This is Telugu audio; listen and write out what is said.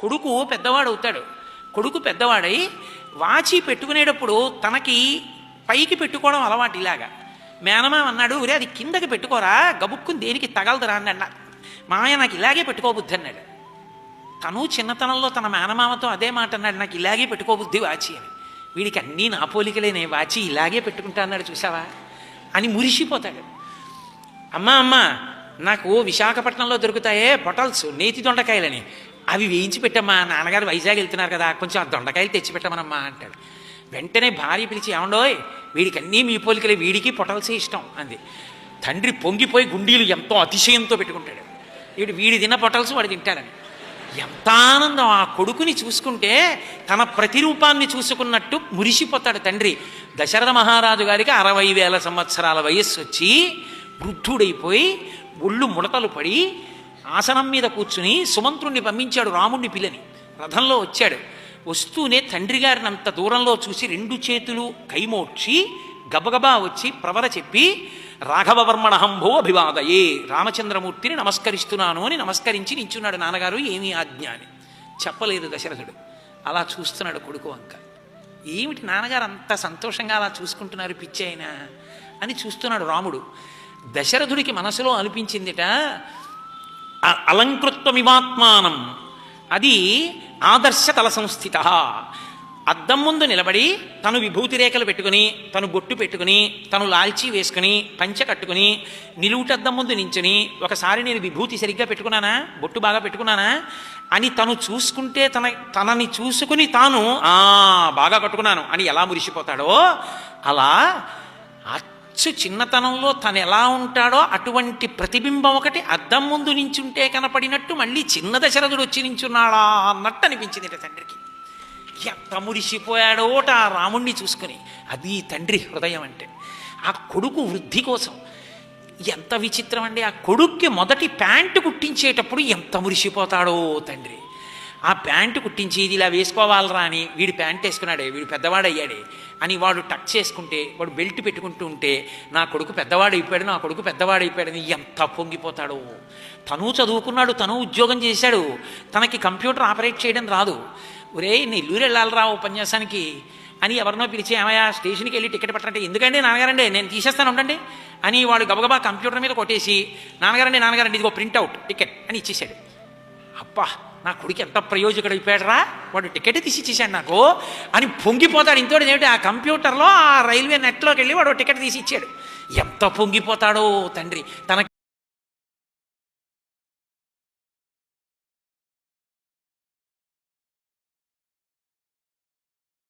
కొడుకు పెద్దవాడు అవుతాడు. కొడుకు పెద్దవాడై వాచి పెట్టుకునేటప్పుడు తనకి పైకి పెట్టుకోవడం అలవాటు. ఇలాగా మేనమామ అన్నాడు, ఒరే అది కిందకి పెట్టుకోరా, గబుక్కుని దేనికి తగలదురా అన్నాడు. మామయ్య నాకు ఇలాగే పెట్టుకోబుద్ధి అన్నాడు. తను చిన్నతనంలో తన మేనమామతో అదే మాట అన్నాడు, నాకు ఇలాగే పెట్టుకోబుద్ధి వాచి అని. వీడికి అన్నీ నా పోలికలేనే, వాచి ఇలాగే పెట్టుకుంటా అన్నాడు చూసావా అని మురిసిపోతాడు. అమ్మ నాకు విశాఖపట్నంలో దొరుకుతాయే పొటల్స్ నేతి దొండకాయలని, అవి వేయించి పెట్టమ్మా, నాన్నగారు వైజాగ్ వెళ్తున్నారు కదా, కొంచెం ఆ దొండకాయలు తెచ్చిపెట్టమనమ్మా అంటాడు. వెంటనే భార్య పిలిచి, ఏమండోయ్ వీడికి అన్నీ మీ పోలికలే, వీడికి పొటల్సే ఇష్టం అంది. తండ్రి పొంగిపోయి గుండీలు ఎంతో అతిశయంతో పెట్టుకుంటాడు. వీడి తిన్న పొటల్స్ వాడు తింటాడని. ఎంత ఆనందం ఆ కొడుకుని చూసుకుంటే, తన ప్రతిరూపాన్ని చూసుకున్నట్టు మురిసిపోతాడు తండ్రి. దశరథ మహారాజు గారికి 60,000 సంవత్సరాల వయస్సు వచ్చి వృద్ధుడైపోయి ఒళ్ళు ముడతలు పడి ఆసనం మీద కూర్చుని సుమంత్రుణ్ణి పంపించాడు రాముణ్ణి పిల్లని. రథంలో వచ్చాడు. వస్తూనే తండ్రి గారిని అంత దూరంలో చూసి 2 చేతులు కైమోడ్చి గబగబా వచ్చి ప్రవర చెప్పి, రాఘవవర్మణహంభో అభివాదయే, రామచంద్రమూర్తిని నమస్కరిస్తున్నాను అని నమస్కరించి నించున్నాడు. నాన్నగారు ఏమీ ఆజ్ఞ అని చెప్పలేదు దశరథుడు. అలా చూస్తున్నాడు కొడుకు వంక. ఏమిటి నాన్నగారు అంత సంతోషంగా అలా చూసుకుంటున్నారు పిచ్చి అయినా అని చూస్తున్నాడు రాముడు. దశరథుడికి మనసులో అనిపించిందిట, అలంకృత్వమివాత్మానం, అది ఆదర్శ తల సంస్థిత. అద్దం ముందు నిలబడి తను విభూతి రేఖలు పెట్టుకుని, తను బొట్టు పెట్టుకుని, తను లాల్చీ వేసుకుని, పంచె కట్టుకుని నిలువుటద్దం ముందు నించుని, ఒకసారి నేను విభూతి సరిగ్గా పెట్టుకున్నానా, బొట్టు బాగా పెట్టుకున్నానా అని తను చూసుకుంటే, తనని చూసుకుని తాను బాగా కట్టుకున్నాను అని ఎలా మురిసిపోతాడో, అలా అచ్చు చిన్నతనంలో తను ఎలా ఉంటాడో అటువంటి ప్రతిబింబం ఒకటి అద్దం ముందు నించుంటే కనపడినట్టు మళ్ళీ చిన్న దశరథుడు వచ్చి నించున్నాడా అన్నట్టు అనిపించింది తండ్రికి. ఎంత మురిసిపోయాడోట ఆ రాముణ్ణి చూసుకుని. అది తండ్రి హృదయం అంటే. ఆ కొడుకు వృద్ధి కోసం ఎంత విచిత్రం అండి. ఆ కొడుక్కి మొదటి ప్యాంటు కుట్టించేటప్పుడు ఎంత మురిసిపోతాడో తండ్రి. ఆ ప్యాంటు కుట్టించి ఇది ఇలా వేసుకోవాలరా అని, వీడు ప్యాంట్ వేసుకున్నాడే, వీడు పెద్దవాడయ్యాడే అని వాడు టక్ చేసుకుంటే, వాడు బెల్ట్ పెట్టుకుంటూ ఉంటే, నా కొడుకు పెద్దవాడైపోయాడు, నా కొడుకు పెద్దవాడైపోయాడని ఎంత పొంగిపోతాడో. తను చదువుకున్నాడు, తను ఉద్యోగం చేశాడు, తనకి కంప్యూటర్ ఆపరేట్ చేయడం రాదు. ఒరే నెల్లూరు వెళ్ళాలరా ఉపన్యాసానికి అని ఎవరినో పిలిచి, ఏమయ్యా స్టేషన్కి వెళ్ళి టికెట్ పట్టంటే, ఎందుకండి నాన్నగారండి నేను తీసేస్తాను ఉండండి అని వాడు గబగబా కంప్యూటర్ మీద కొట్టేసి, నాన్నగారండి ఇదిగో ప్రింట్అవుట్ టికెట్ అని ఇచ్చేసాడు. అబ్బా నా కొడుకు ఎంత ప్రయోజకుడు అయిపోయాడు రా, వాడు టికెట్ తీసి ఇచ్చేసాడు నాకు అని పొంగిపోతాడు. ఇంతోటి ఏమిటి, ఆ కంప్యూటర్లో ఆ రైల్వే నెట్లోకి వెళ్ళి వాడు టికెట్ తీసి ఇచ్చాడు. ఎంత పొంగిపోతాడో తండ్రి. తనకి